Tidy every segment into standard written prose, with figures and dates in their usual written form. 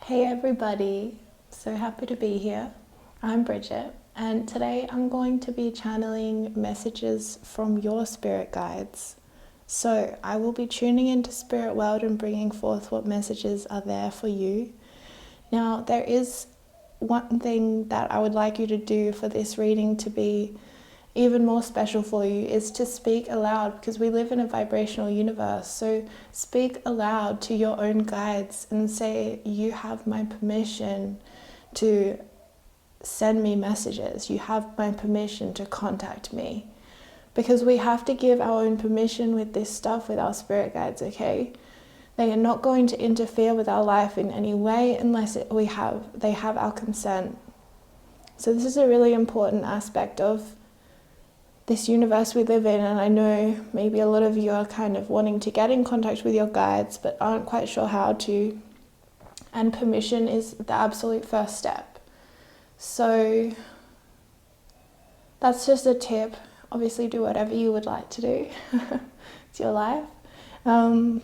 Hey everybody, so happy to be here. I'm Bridget, and today I'm going to be channeling messages from your spirit guides. So I will be tuning into spirit world and bringing forth what messages are there for you. Now, there is one thing that I would like you to do for this reading to be even more special for you is to speak aloud, because we live in a vibrational universe. So speak aloud to your own guides and say, you have my permission to send me messages. You have my permission to contact me. Because we have to give our own permission with this stuff with our spirit guides, okay? They are not going to interfere with our life in any way unless they have our consent. So this is a really important aspect of this universe we live in, and I know maybe a lot of you are kind of wanting to get in contact with your guides but aren't quite sure how to, and permission is the absolute first step. So that's just a tip. Obviously do whatever you would like to do. It's your life. And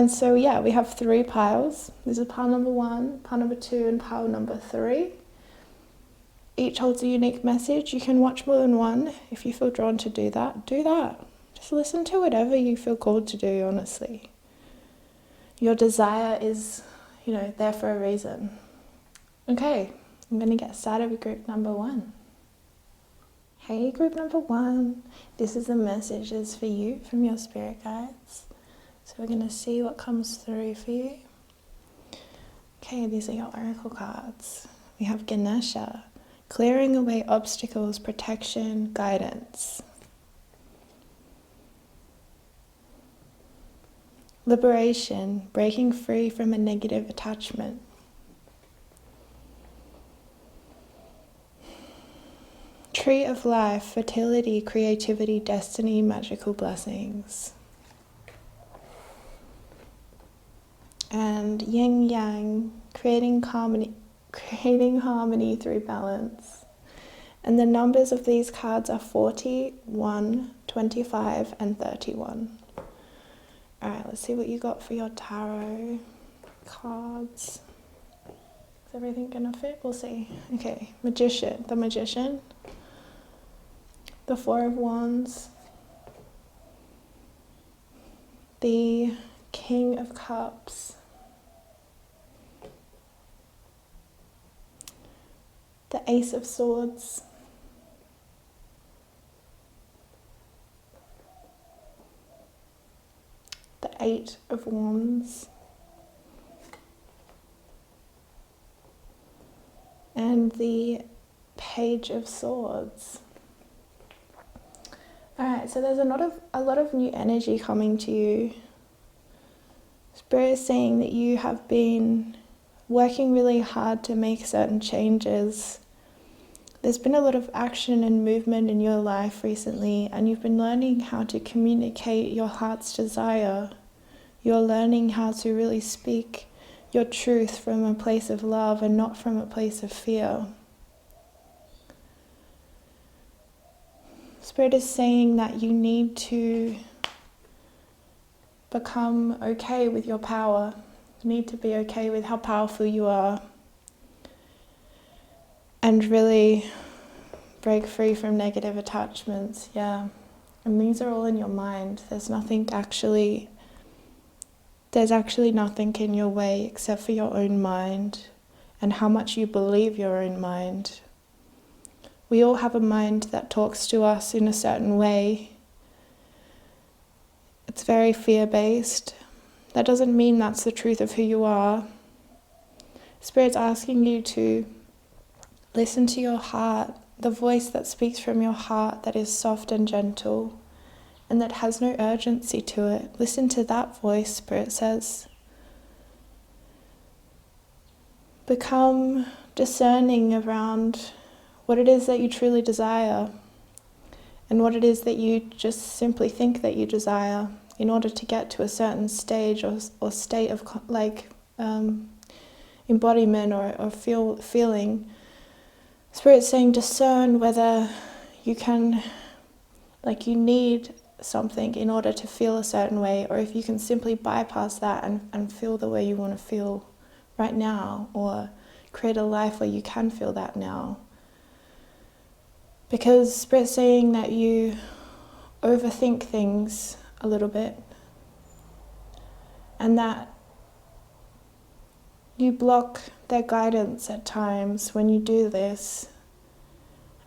so yeah, we have 3 piles. This is pile number 1, pile number 2, and pile number 3. Each holds a unique message. You can watch more than one. If you feel drawn to do that, do that. Just listen to whatever you feel called to do, honestly. Your desire is, there for a reason. Okay, I'm going to get started with group number 1. Hey, group number 1. This is the messages for you from your spirit guides. So we're going to see what comes through for you. Okay, these are your oracle cards. We have Ganesha. Clearing away obstacles, protection, guidance. Liberation, breaking free from a negative attachment. Tree of life, fertility, creativity, destiny, magical blessings. And yin yang, creating harmony through balance. And the numbers of these cards are 40, 1, 25, and 31. Alright, let's see what you got for your tarot cards. Is everything gonna fit? We'll see. Okay, Magician, the Magician, the 4 of Wands, the King of Cups, the Ace of Swords, the 8 of Wands, and the Page of Swords. Alright, so there's a lot of new energy coming to you. Spirit is saying that you have been working really hard to make certain changes. There's been a lot of action and movement in your life recently, and you've been learning how to communicate your heart's desire. You're learning how to really speak your truth from a place of love and not from a place of fear. Spirit is saying that you need to become okay with your power. You need to be okay with how powerful you are and really break free from negative attachments. Yeah, and these are all in your mind. There's actually nothing in your way except for your own mind and how much you believe your own mind. We all have a mind that talks to us in a certain way. It's very fear-based. That doesn't mean that's the truth of who you are. Spirit's asking you to listen to your heart, the voice that speaks from your heart that is soft and gentle and that has no urgency to it. Listen to that voice, Spirit says. Become discerning around what it is that you truly desire and what it is that you just simply think that you desire in order to get to a certain stage or state of embodiment or feeling. Spirit's saying discern whether you can, you need something in order to feel a certain way, or if you can simply bypass that and feel the way you want to feel right now, or create a life where you can feel that now. Because Spirit's saying that you overthink things a little bit, and that you block their guidance at times when you do this,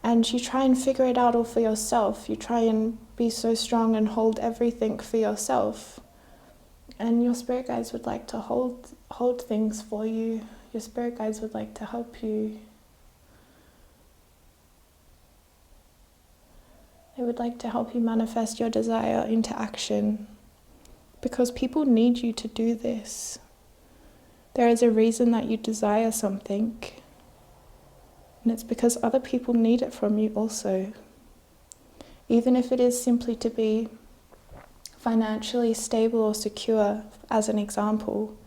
and you try and figure it out all for yourself. You try and be so strong and hold everything for yourself, and your spirit guides would like to hold things for you. Your spirit guides would like to help you. They would like to help you manifest your desire into action, because people need you to do this. There is a reason that you desire something, and it's because other people need it from you also. Even if it is simply to be financially stable or secure, as an example.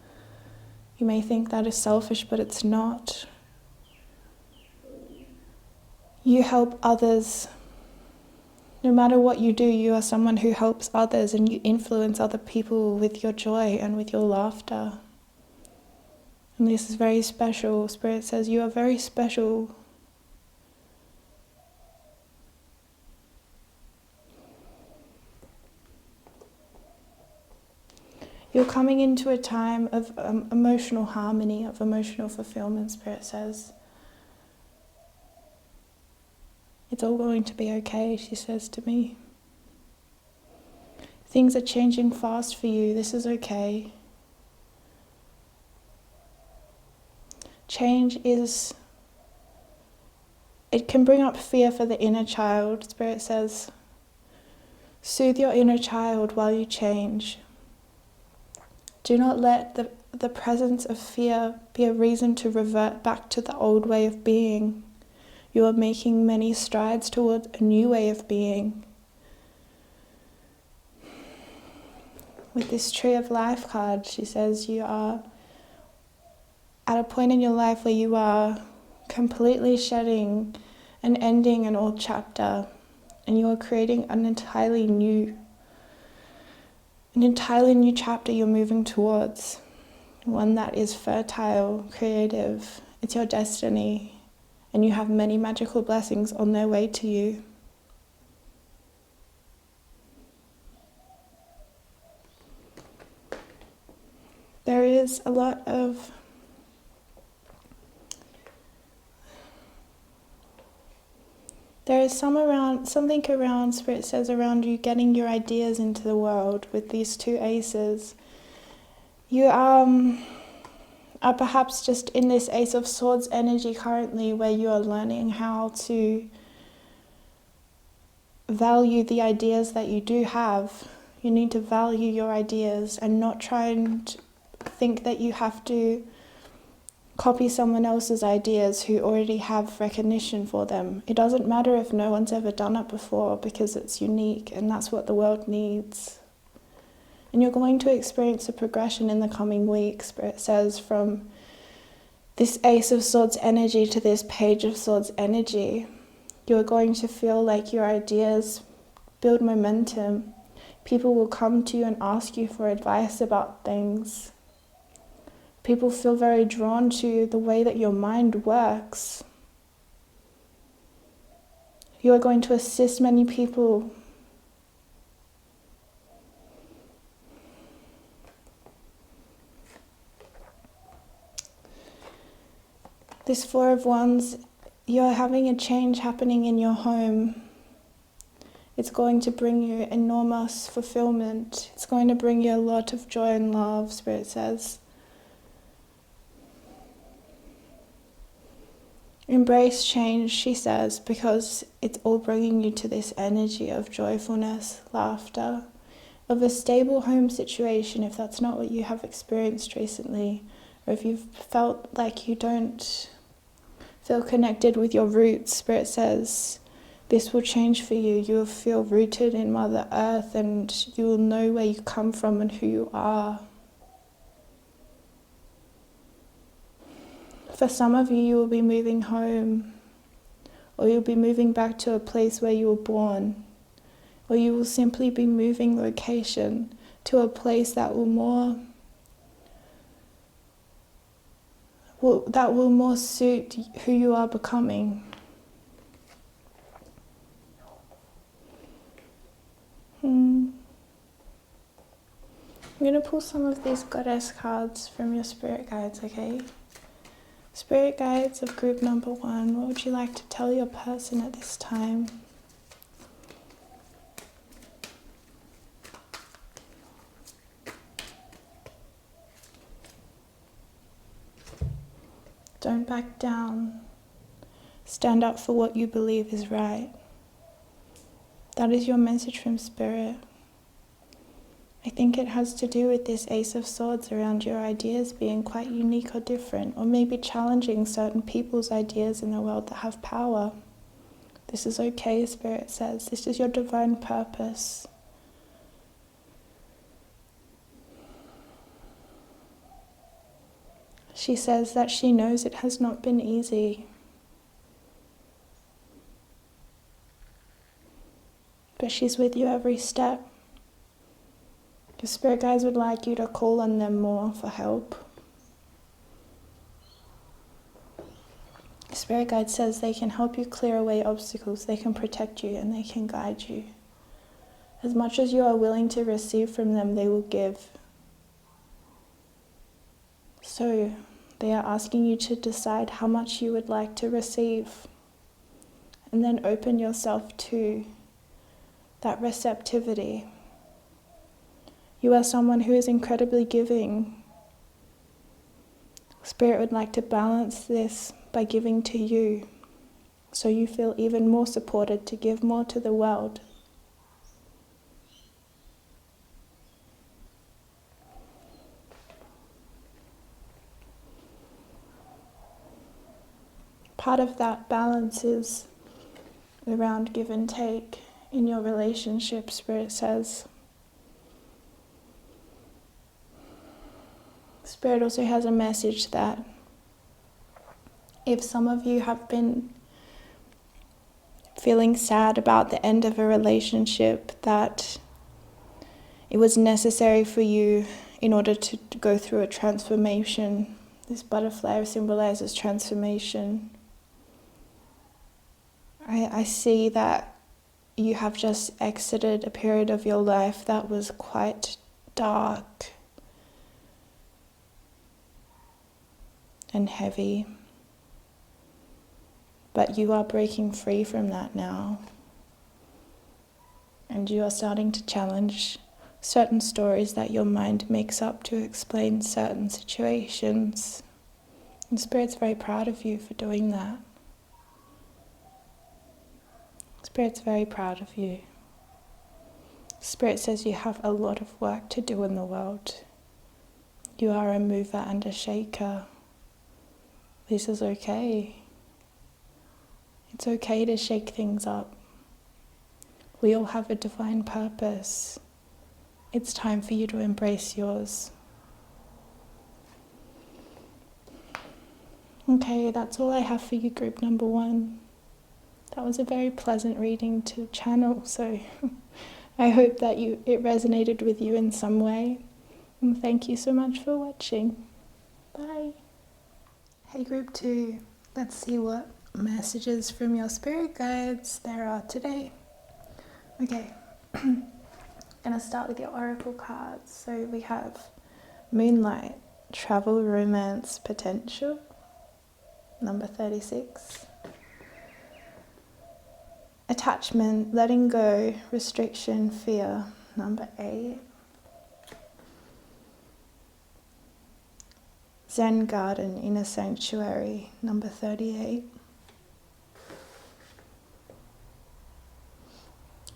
You may think that is selfish, but it's not. You help others. No matter what you do, you are someone who helps others, and you influence other people with your joy and with your laughter. And this is very special. Spirit says you are very special. You're coming into a time of emotional harmony, of emotional fulfillment, Spirit says. It's all going to be okay, she says to me. Things are changing fast for you. This is okay. Change it can bring up fear for the inner child, Spirit says. Soothe your inner child while you change. Do not let the presence of fear be a reason to revert back to the old way of being. You are making many strides towards a new way of being. With this Tree of Life card, she says you are at a point in your life where you are completely shedding and ending an old chapter, and you are creating an entirely new chapter you're moving towards, one that is fertile, creative. It's your destiny, and you have many magical blessings on their way to you. There is a lot of something around, Spirit says, around you getting your ideas into the world with these two aces. You are perhaps just in this Ace of Swords energy currently, where you are learning how to value the ideas that you do have. You need to value your ideas and not try and think that you have to copy someone else's ideas who already have recognition for them. It doesn't matter if no one's ever done it before, because it's unique, and that's what the world needs. And you're going to experience a progression in the coming weeks, Spirit says, from this Ace of Swords energy to this Page of Swords energy. You're going to feel like your ideas build momentum. People will come to you and ask you for advice about things. People feel very drawn to the way that your mind works. You are going to assist many people. This Four of Wands, you're having a change happening in your home. It's going to bring you enormous fulfillment. It's going to bring you a lot of joy and love, Spirit says. Embrace change, she says, because it's all bringing you to this energy of joyfulness, laughter, of a stable home situation, if that's not what you have experienced recently, or if you've felt like you don't feel connected with your roots. Spirit says this will change for you. You will feel rooted in Mother Earth, and you will know where you come from and who you are. For some of you, you will be moving home, or you'll be moving back to a place where you were born, or you will simply be moving location to a place that will more that will more suit who you are becoming. I'm going to pull some of these goddess cards from your spirit guides, okay? Spirit guides of group number 1, what would you like to tell your person at this time? Don't back down. Stand up for what you believe is right. That is your message from Spirit. I think it has to do with this Ace of Swords around your ideas being quite unique or different, or maybe challenging certain people's ideas in the world that have power. This is okay, Spirit says. This is your divine purpose. She says that she knows it has not been easy. But she's with you every step. Your spirit guides would like you to call on them more for help. Spirit guide says they can help you clear away obstacles, they can protect you, and they can guide you. As much as you are willing to receive from them, they will give. So, they are asking you to decide how much you would like to receive, and then open yourself to that receptivity. You are someone who is incredibly giving. Spirit would like to balance this by giving to you, so you feel even more supported to give more to the world. Part of that balance is around give and take in your relationship, Spirit says. Spirit also has a message that if some of you have been feeling sad about the end of a relationship, that it was necessary for you in order to go through a transformation. This butterfly symbolizes transformation. I see that you have just exited a period of your life that was quite dark and heavy. But you are breaking free from that now. And you are starting to challenge certain stories that your mind makes up to explain certain situations. And Spirit's very proud of you for doing that. Spirit's very proud of you. Spirit says you have a lot of work to do in the world. You are a mover and a shaker. This is okay. It's okay to shake things up. We all have a divine purpose. It's time for you to embrace yours. Okay, that's all I have for you, group number 1. That was a very pleasant reading to channel, so I hope that it resonated with you in some way. And thank you so much for watching. Bye. Hey group 2, let's see what messages from your spirit guides there are today. Okay, I'm gonna start with your oracle cards. So we have Moonlight, Travel, Romance, Potential, number 36. Attachment, Letting Go, Restriction, Fear, number 8. Zen Garden, Inner Sanctuary, number 38.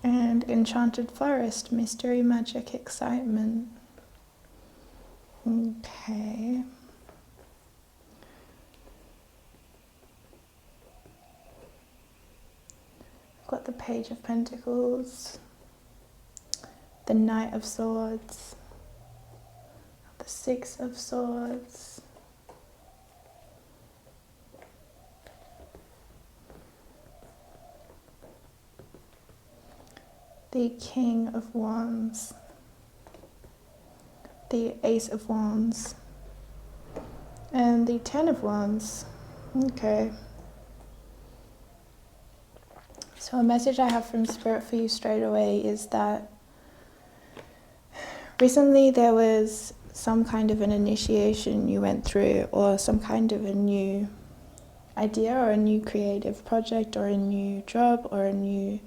And Enchanted Forest, Mystery, Magic, Excitement. Okay. Got the Page of Pentacles, the Knight of Swords, the Six of Swords, the King of Wands, the Ace of Wands, And the Ten of Wands. Okay. So a message I have from Spirit for you straight away is that recently there was some kind of an initiation you went through, or some kind of a new idea or a new creative project or a new job or a new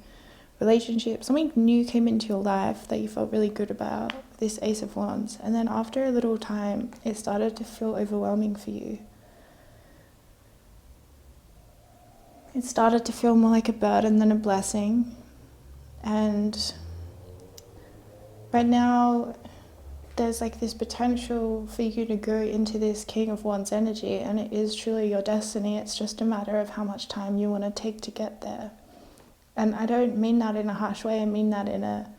relationship. Something new came into your life that you felt really good about, this Ace of Wands. And then after a little time, it started to feel overwhelming for you. It started to feel more like a burden than a blessing. And right now, there's like this potential for you to go into this King of Wands energy, and it is truly your destiny. It's just a matter of how much time you want to take to get there. And I don't mean that in a harsh way, I mean that in a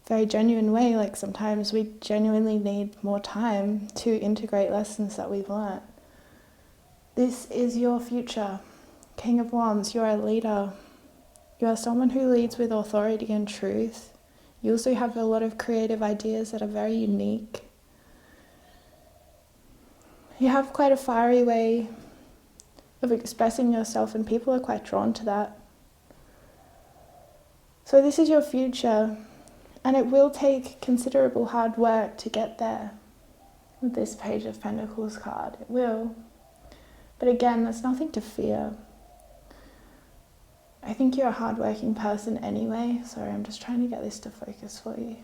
very genuine way. Like sometimes we genuinely need more time to integrate lessons that we've learnt. This is your future. King of Wands, you're a leader. You are someone who leads with authority and truth. You also have a lot of creative ideas that are very unique. You have quite a fiery way of expressing yourself, and people are quite drawn to that. So this is your future, and it will take considerable hard work to get there with this Page of Pentacles card. It will. But again, there's nothing to fear. I think you're a hardworking person anyway. Sorry, I'm just trying to get this to focus for you.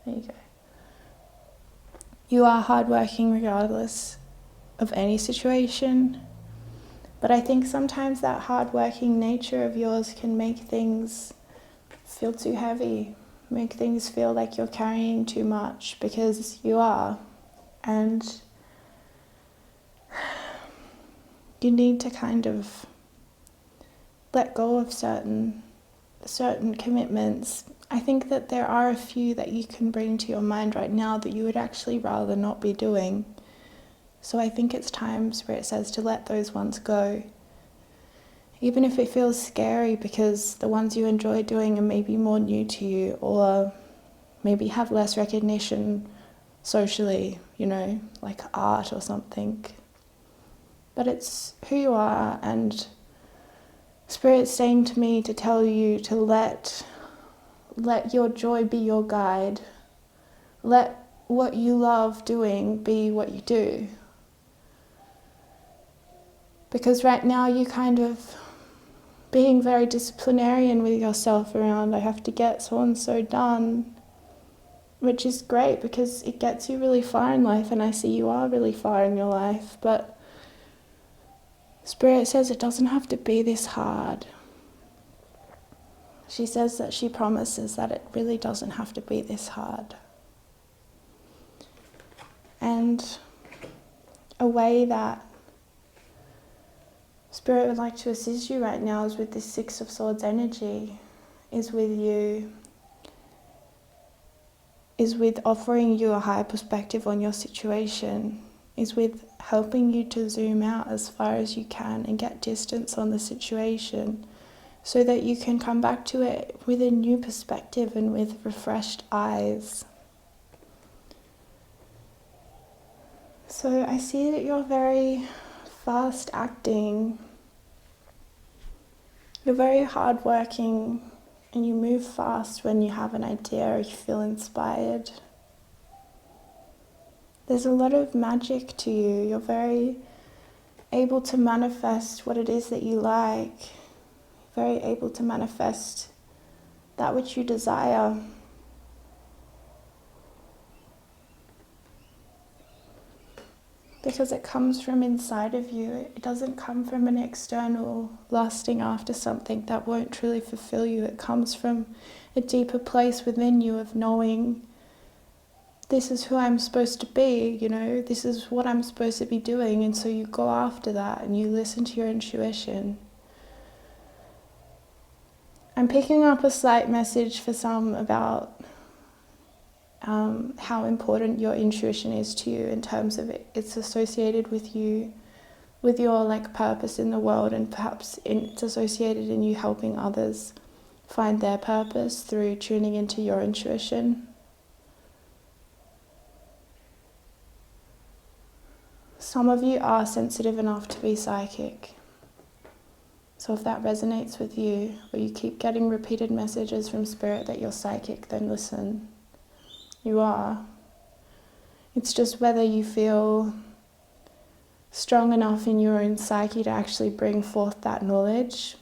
There you go. You are hardworking regardless of any situation. But I think sometimes that hardworking nature of yours can make things feel too heavy, make things feel like you're carrying too much, because you are. And you need to kind of let go of certain commitments. I think that there are a few that you can bring to your mind right now that you would actually rather not be doing. So I think it's times where it says to let those ones go. Even if it feels scary, because the ones you enjoy doing are maybe more new to you, or maybe have less recognition socially, you know, like art or something. But it's who you are, and Spirit's saying to me to tell you to let your joy be your guide. Let what you love doing be what you do. Because right now you kind of being very disciplinarian with yourself around, I have to get so and so done, which is great because it gets you really far in life, and I see you are really far in your life, but Spirit says it doesn't have to be this hard. She says that she promises that it really doesn't have to be this hard. And a way that Spirit would like to assist you right now is with this Six of Swords energy, is with offering you a higher perspective on your situation, is with helping you to zoom out as far as you can and get distance on the situation so that you can come back to it with a new perspective and with refreshed eyes. So I see that you're very fast acting, you're very hardworking, and you move fast when you have an idea or you feel inspired. There's a lot of magic to you. You're very able to manifest what it is that you like. Very able to manifest that which you desire. Because it comes from inside of you. It doesn't come from an external lusting after something that won't truly fulfill you. It comes from a deeper place within you of knowing, this is who I'm supposed to be, you know, this is what I'm supposed to be doing, and so you go after that and you listen to your intuition. I'm picking up a slight message for some about how important your intuition is to you in terms of it's associated with you, with your like purpose in the world, and perhaps it's associated in you helping others find their purpose through tuning into your intuition. Some of you are sensitive enough to be psychic. So if that resonates with you, or you keep getting repeated messages from Spirit that you're psychic, then listen, you are. It's just whether you feel strong enough in your own psyche to actually bring forth that knowledge.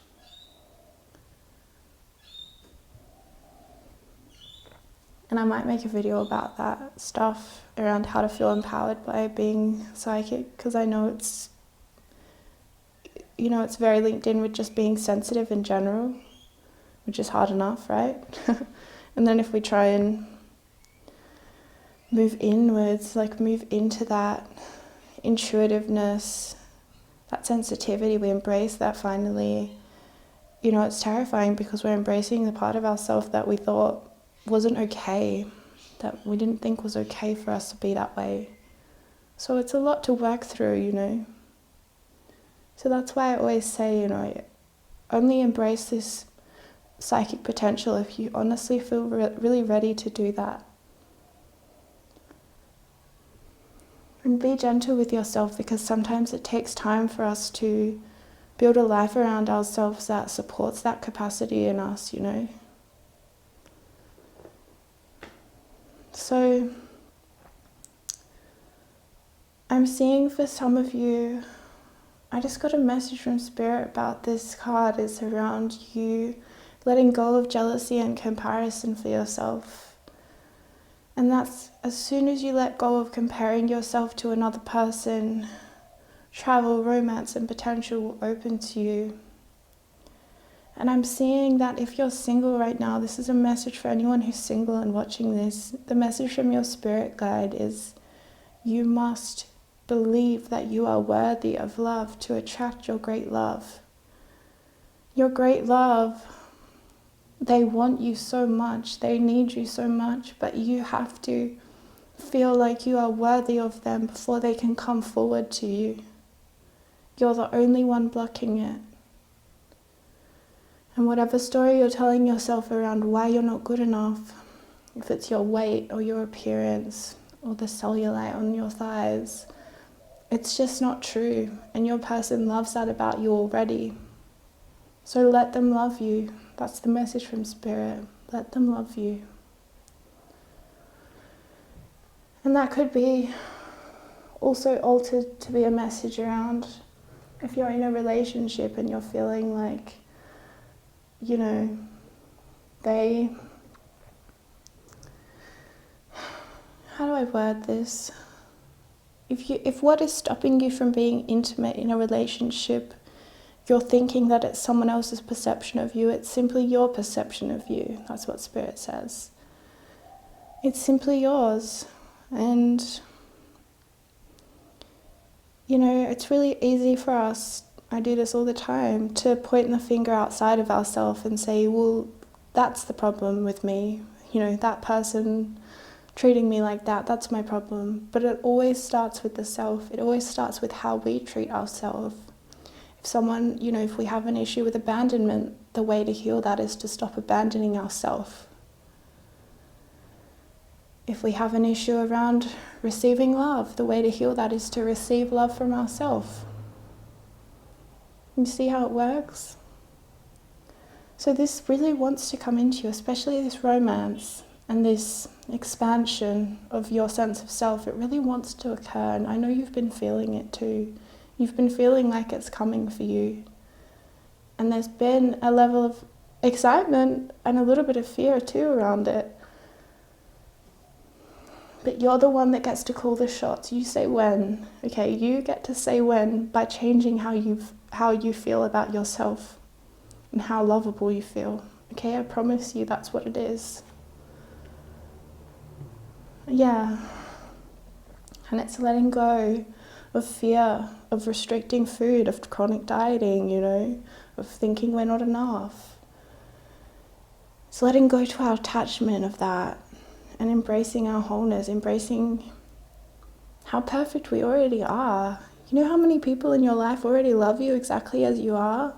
And I might make a video about that stuff, around how to feel empowered by being psychic, because I know it's very linked in with just being sensitive in general, which is hard enough, right? And then if we try and move inwards, like move into that intuitiveness, that sensitivity, we embrace that finally, it's terrifying because we're embracing the part of ourselves that we thought wasn't okay, that we didn't think was okay for us to be that way. So it's a lot to work through, So that's why I always say, only embrace this psychic potential if you honestly feel really ready to do that. And be gentle with yourself, because sometimes it takes time for us to build a life around ourselves that supports that capacity in us, So I'm seeing for some of you, I just got a message from Spirit about this card is around you letting go of jealousy and comparison for yourself. And that's as soon as you let go of comparing yourself to another person, travel, romance, and potential will open to you. And I'm seeing that if you're single right now, this is a message for anyone who's single and watching this. The message from your spirit guide is you must believe that you are worthy of love to attract your great love. Your great love, they want you so much, they need you so much, but you have to feel like you are worthy of them before they can come forward to you. You're the only one blocking it. And whatever story you're telling yourself around why you're not good enough, if it's your weight or your appearance or the cellulite on your thighs, it's just not true. And your person loves that about you already. So let them love you. That's the message from Spirit. Let them love you. And that could be also altered to be a message around if you're in a relationship and you're feeling like, how do I word this? If what is stopping you from being intimate in a relationship, you're thinking that it's someone else's perception of you, it's simply your perception of you. That's what Spirit says. It's simply yours. And, it's really easy for us, I do this all the time, to point the finger outside of ourselves and say, well, that's the problem with me. That person treating me like that, that's my problem. But it always starts with the self. It always starts with how we treat ourselves. If someone, if we have an issue with abandonment, the way to heal that is to stop abandoning ourselves. If we have an issue around receiving love, the way to heal that is to receive love from ourselves. You see how it works? So this really wants to come into you, especially this romance and this expansion of your sense of self. It really wants to occur, and I know you've been feeling it too. You've been feeling like it's coming for you. And there's been a level of excitement and a little bit of fear too around it. But you're the one that gets to call the shots. You say when. Okay, you get to say when by changing how you feel about yourself and how lovable you feel. Okay, I promise you that's what it is. Yeah. And it's letting go of fear, of restricting food, of chronic dieting, of thinking we're not enough. It's letting go to our attachment of that and embracing our wholeness, embracing how perfect we already are. You know how many people in your life already love you exactly as you are?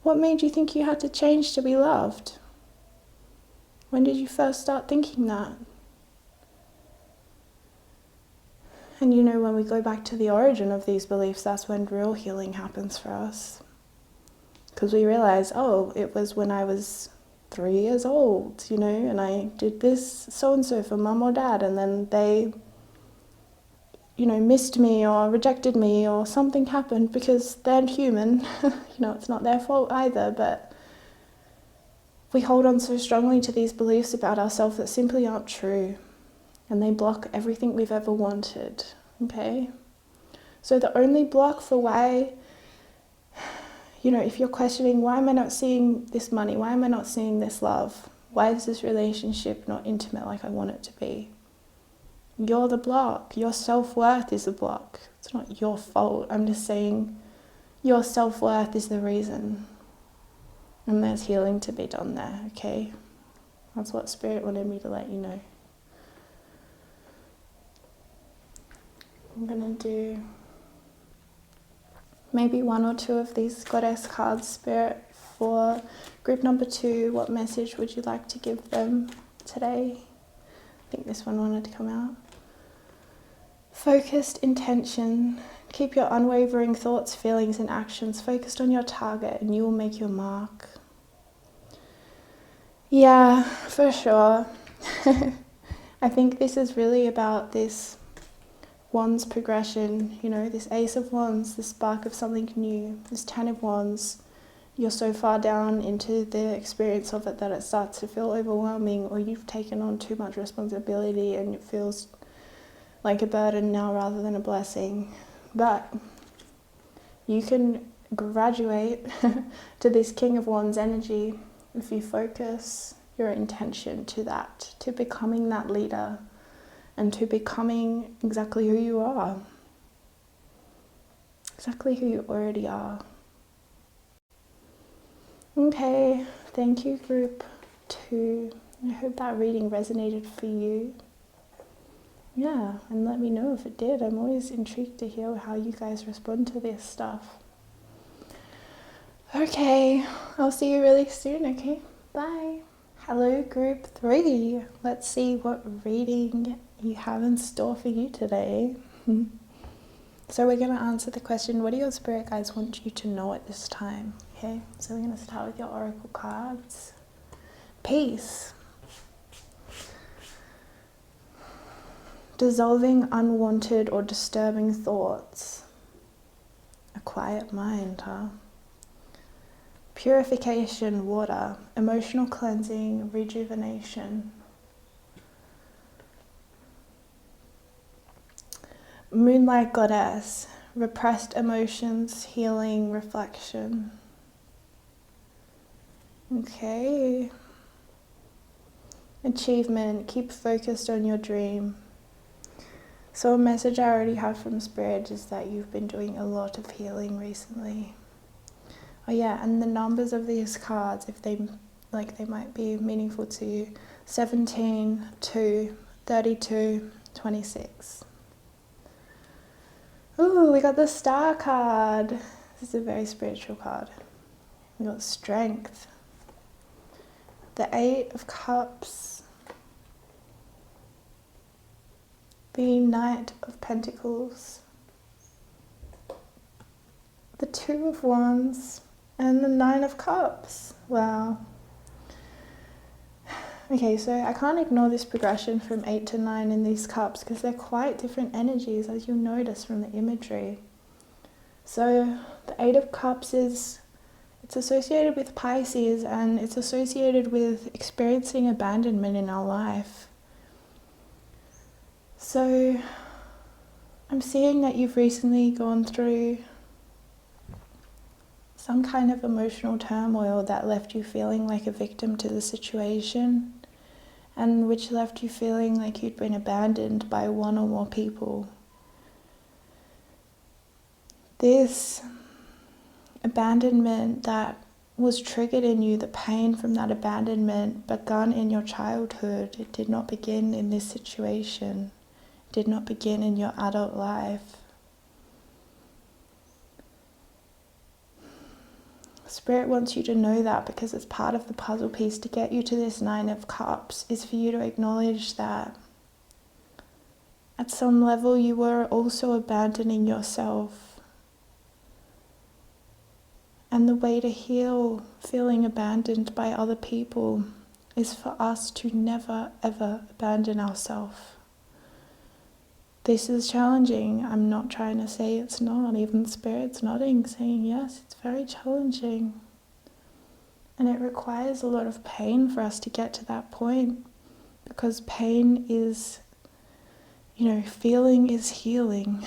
What made you think you had to change to be loved? When did you first start thinking that? And you know, when we go back to the origin of these beliefs, that's when real healing happens for us. Because we realize, oh, it was when I was 3 years old, you know, and I did this so-and-so for mum or dad, and then they, you know, missed me or rejected me or something happened, because they're human. You know, it's not their fault either, but we hold on so strongly to these beliefs about ourselves that simply aren't true, and they block everything we've ever wanted, okay? So the only block for why, you know, if you're questioning, why am I not seeing this money? Why am I not seeing this love? Why is this relationship not intimate like I want it to be? You're the block. Your self-worth is the block. It's not your fault. I'm just saying your self-worth is the reason. And there's healing to be done there, okay? That's what Spirit wanted me to let you know. I'm going to do maybe 1 or 2 of these Goddess cards, Spirit, for group number 2. What message would you like to give them today? I think this one wanted to come out. Focused intention. Keep your unwavering thoughts, feelings, and actions focused on your target, and you will make your mark. Yeah, for sure. I think this is really about this Wands progression, you know, this Ace of Wands, the spark of something new, this 10 of Wands. You're so far down into the experience of it that it starts to feel overwhelming, or you've taken on too much responsibility and it feels like a burden now rather than a blessing. But you can graduate to this King of Wands energy if you focus your intention to that, to becoming that leader, and to becoming exactly who you are. Exactly who you already are. Okay, thank you, group 2. I hope that reading resonated for you. Yeah, and let me know if it did. I'm always intrigued to hear how you guys respond to this stuff. Okay, I'll see you really soon, okay? Bye. Hello, group 3. Let's see what reading you have in store for you today. So we're going to answer the question, what do your spirit guides want you to know at this time? Okay, so we're going to start with your oracle cards. Peace. Dissolving unwanted or disturbing thoughts. A quiet mind, huh? Purification, water. Emotional cleansing, rejuvenation. Moonlight goddess. Repressed emotions, healing, reflection. Okay. Achievement. Keep focused on your dream. So a message I already have from Spirit is that you've been doing a lot of healing recently. Oh yeah, and the numbers of these cards, if they might be meaningful to you. 17, 2, 32, 26. Ooh, we got the Star card. This is a very spiritual card. We got Strength. The 8 of Cups. The Knight of Pentacles. The 2 of Wands. And the 9 of Cups. Wow. Okay, so I can't ignore this progression from 8 to 9 in these cups because they're quite different energies, as you'll notice from the imagery. So the 8 of Cups it's associated with Pisces, and it's associated with experiencing abandonment in our life. So I'm seeing that you've recently gone through some kind of emotional turmoil that left you feeling like a victim to the situation, and which left you feeling like you'd been abandoned by one or more people. This abandonment that was triggered in you, the pain from that abandonment begun in your childhood. It did not begin in this situation. It did not begin in your adult life. Spirit wants you to know that, because it's part of the puzzle piece to get you to this 9 of Cups, is for you to acknowledge that at some level you were also abandoning yourself. And the way to heal feeling abandoned by other people is for us to never ever abandon ourselves. This is challenging. I'm not trying to say it's not. Even Spirit's nodding, saying yes, it's very challenging. And it requires a lot of pain for us to get to that point, because pain is, feeling is healing.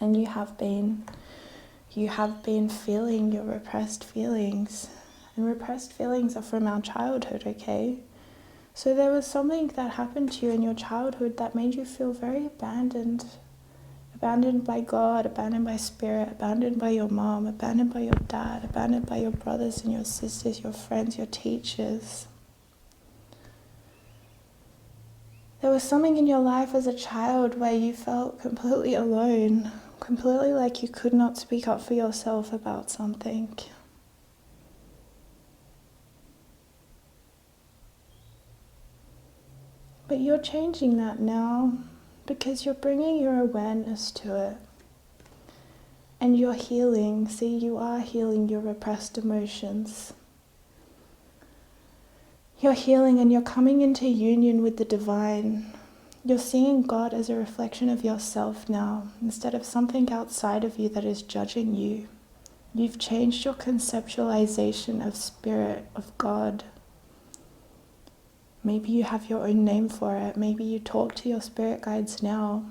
And you have been feeling your repressed feelings. And repressed feelings are from our childhood, okay? So there was something that happened to you in your childhood that made you feel very abandoned. Abandoned by God, abandoned by Spirit, abandoned by your mom, abandoned by your dad, abandoned by your brothers and your sisters, your friends, your teachers. There was something in your life as a child where you felt completely alone, completely like you could not speak up for yourself about something. But you're changing that now, because you're bringing your awareness to it. And you're healing. See, you are healing your repressed emotions. You're healing and you're coming into union with the divine. You're seeing God as a reflection of yourself now, instead of something outside of you that is judging you. You've changed your conceptualization of Spirit, of God. Maybe you have your own name for it. Maybe you talk to your spirit guides now.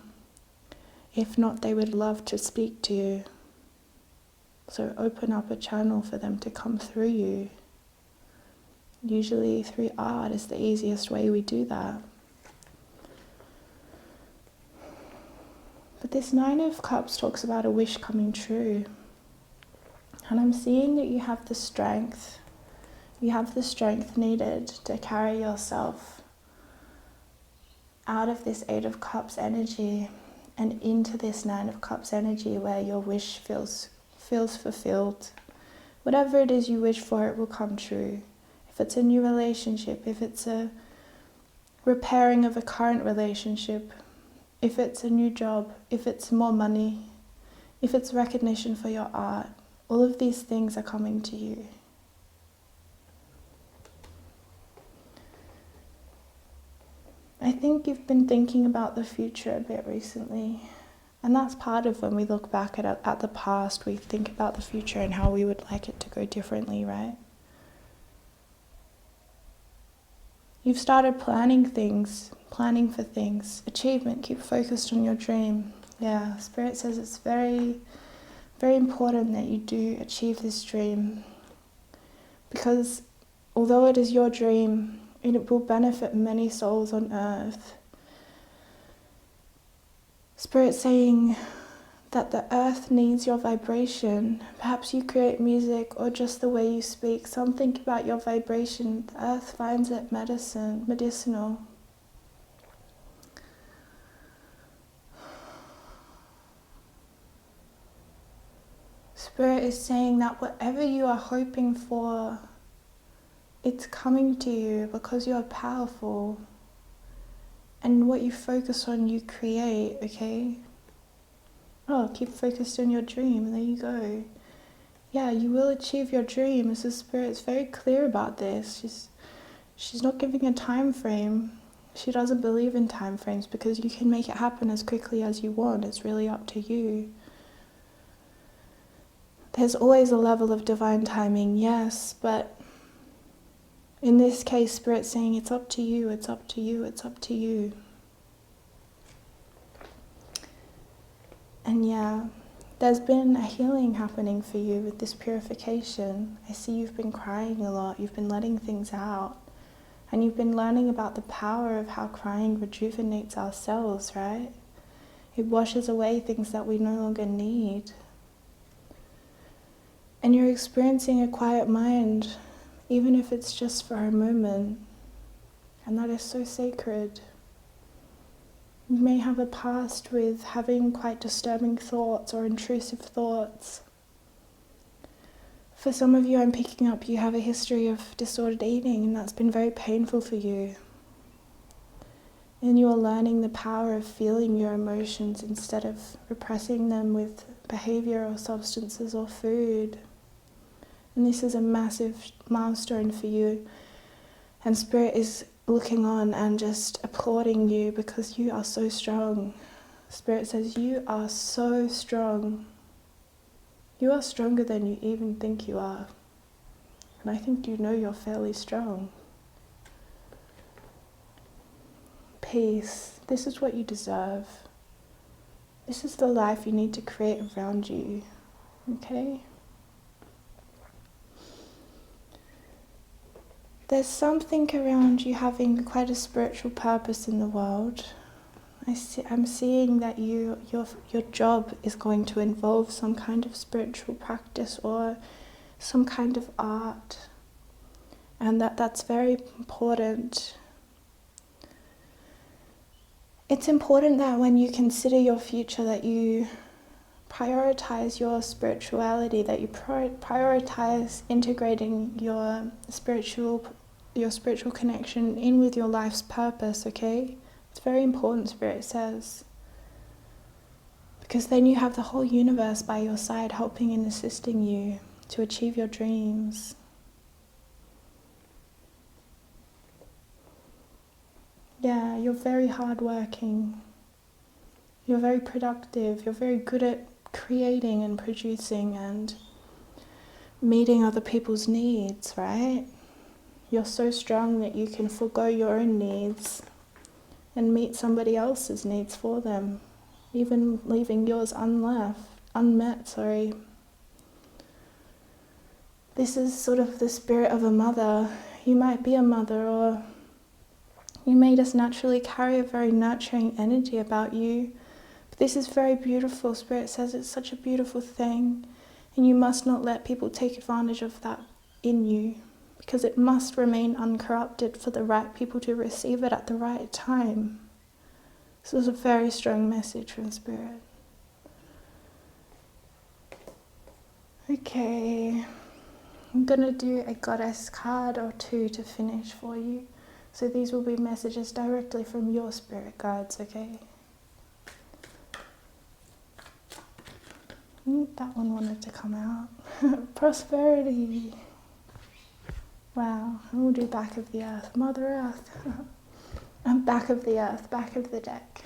If not, they would love to speak to you. So open up a channel for them to come through you. Usually through art is the easiest way we do that. But this Nine of Cups talks about a wish coming true. And I'm seeing that you have the strength. You have the strength needed to carry yourself out of this Eight of Cups energy and into this Nine of Cups energy where your wish feels fulfilled. Whatever it is you wish for, it will come true. If it's a new relationship, if it's a repairing of a current relationship, if it's a new job, if it's more money, if it's recognition for your art, all of these things are coming to you. I think you've been thinking about the future a bit recently. And that's part of when we look back at the past, we think about the future and how we would like it to go differently, right? You've started planning for things, achievement, keep focused on your dream. Yeah, Spirit says it's very, very important that you do achieve this dream. Because although it is your dream, it will benefit many souls on earth. Spirit's saying that the earth needs your vibration. Perhaps you create music or just the way you speak. Something about your vibration, the earth finds it medicinal. Spirit is saying that whatever you are hoping for, it's coming to you because you are powerful. And what you focus on, you create, okay? Oh, keep focused on your dream. There you go. Yeah, you will achieve your dream. As the Spirit's very clear about this. She's not giving a time frame. She doesn't believe in time frames because you can make it happen as quickly as you want. It's really up to you. There's always a level of divine timing, yes, but in this case, Spirit's saying it's up to you, it's up to you, it's up to you. And yeah, there's been a healing happening for you with this purification. I see you've been crying a lot, you've been letting things out, and you've been learning about the power of how crying rejuvenates our cells, right? It washes away things that we no longer need. And you're experiencing a quiet mind, even if it's just for a moment. And that is so sacred. You may have a past with having quite disturbing thoughts or intrusive thoughts. For some of you, I'm picking up, you have a history of disordered eating, and that's been very painful for you. And you are learning the power of feeling your emotions instead of repressing them with behavior or substances or food. And this is a massive milestone for you. And Spirit is looking on and just applauding you because you are so strong. Spirit says you are so strong. You are stronger than you even think you are. And I think you know you're fairly strong. Peace. This is what you deserve. This is the life you need to create around you. Okay? There's something around you having quite a spiritual purpose in the world. I'm seeing that your job is going to involve some kind of spiritual practice or some kind of art. And that's very important. It's important that when you consider your future that you prioritize your spirituality, that you prioritize integrating your spiritual connection in with your life's purpose, okay? It's very important, Spirit says. Because then you have the whole universe by your side helping and assisting you to achieve your dreams. Yeah, you're very hardworking. You're very productive. You're very good at creating and producing and meeting other people's needs, right? You're so strong that you can forego your own needs and meet somebody else's needs for them, even leaving yours unmet. This is sort of the spirit of a mother. You might be a mother, or you may just naturally carry a very nurturing energy about you. But this is very beautiful. Spirit says it's such a beautiful thing, and you must not let people take advantage of that in you, because it must remain uncorrupted for the right people to receive it at the right time. This is a very strong message from Spirit. Okay, I'm going to do a goddess card or two to finish for you. So these will be messages directly from your spirit guides, okay? That one wanted to come out. Prosperity. Wow, and we'll do back of the earth. Mother Earth. And back of the earth, back of the deck.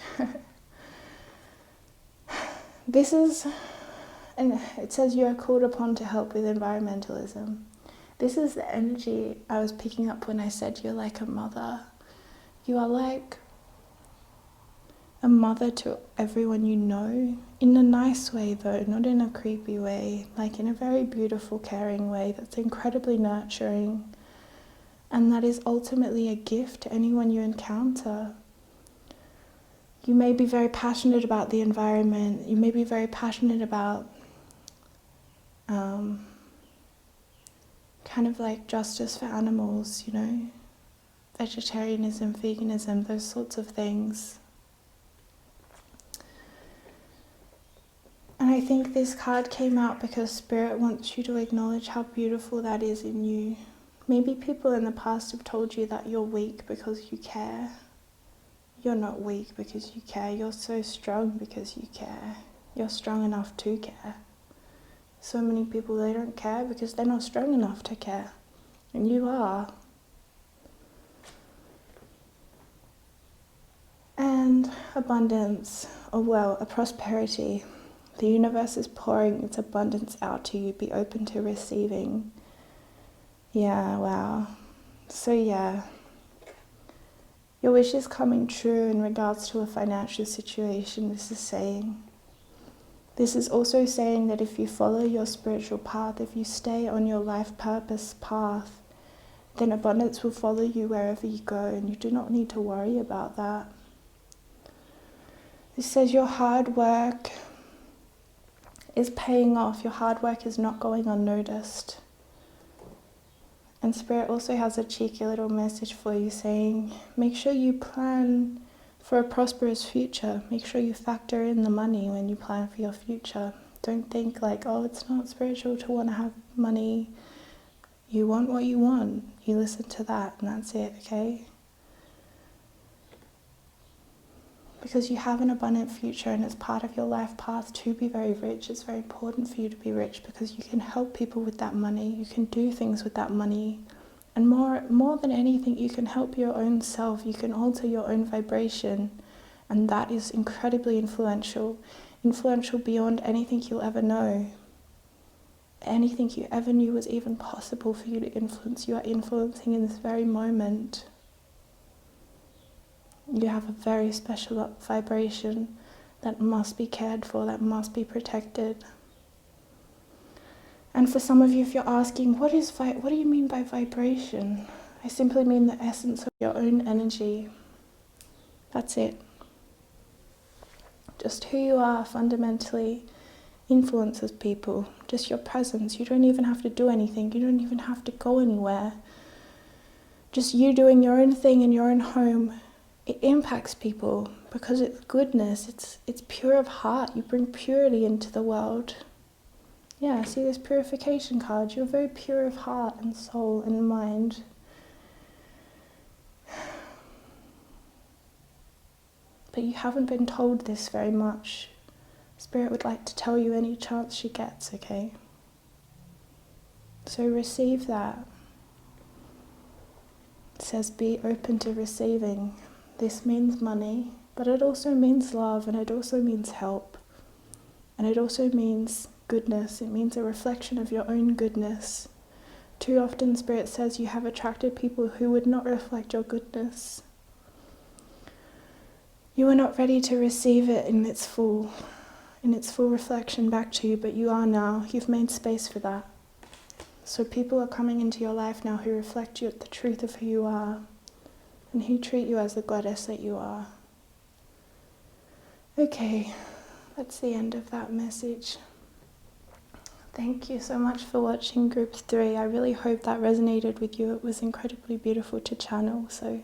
This is, and it says you are called upon to help with environmentalism. This is the energy I was picking up when I said you're like a mother. You are like a mother to everyone you know, in a nice way though, not in a creepy way, like in a very beautiful, caring way that's incredibly nurturing. And that is ultimately a gift to anyone you encounter. You may be very passionate about the environment. You may be very passionate about kind of like justice for animals, you know, vegetarianism, veganism, those sorts of things. And I think this card came out because Spirit wants you to acknowledge how beautiful that is in you. Maybe people in the past have told you that you're weak because you care. You're not weak because you care. You're so strong because you care. You're strong enough to care. So many people, they don't care because they're not strong enough to care. And you are. And abundance, or well, a prosperity. The universe is pouring its abundance out to you. Be open to receiving. Yeah, wow. So yeah, your wish is coming true in regards to a financial situation, this is saying. This is also saying that if you follow your spiritual path, if you stay on your life purpose path, then abundance will follow you wherever you go, and you do not need to worry about that. This says your hard work is paying off. Your hard work is not going unnoticed. And Spirit also has a cheeky little message for you saying, make sure you plan for a prosperous future. Make sure you factor in the money when you plan for your future. Don't think like, oh, it's not spiritual to want to have money. You want what you want. You listen to that and that's it, okay? because you have an abundant future and it's part of your life path to be very rich. It's very important for you to be rich because you can help people with that money. You can do things with that money. And more than anything, you can help your own self. You can alter your own vibration. And that is incredibly influential. Influential beyond anything you'll ever know. Anything you ever knew was even possible for you to influence. You are influencing in this very moment. You have a very special vibration that must be cared for, that must be protected. And for some of you, if you're asking, what do you mean by vibration? I simply mean the essence of your own energy. That's it. Just who you are fundamentally influences people. Just your presence. You don't even have to do anything. You don't even have to go anywhere. Just you doing your own thing in your own home. It impacts people because it's goodness. It's pure of heart. You bring purity into the world. Yeah, see this purification card? You're very pure of heart and soul and mind. But you haven't been told this very much. Spirit would like to tell you any chance she gets, okay? So receive that. It says be open to receiving. This means money, but it also means love, and it also means help. And it also means goodness. It means a reflection of your own goodness. Too often Spirit says you have attracted people who would not reflect your goodness. You are not ready to receive it in its full reflection back to you, but you are now. You've made space for that. So people are coming into your life now who reflect you the truth of who you are and who treat you as the goddess that you are. Okay, that's the end of that message. Thank you so much for watching Group 3. I really hope that resonated with you. It was incredibly beautiful to channel. So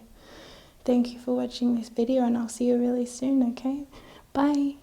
thank you for watching this video, and I'll see you really soon, okay? Bye.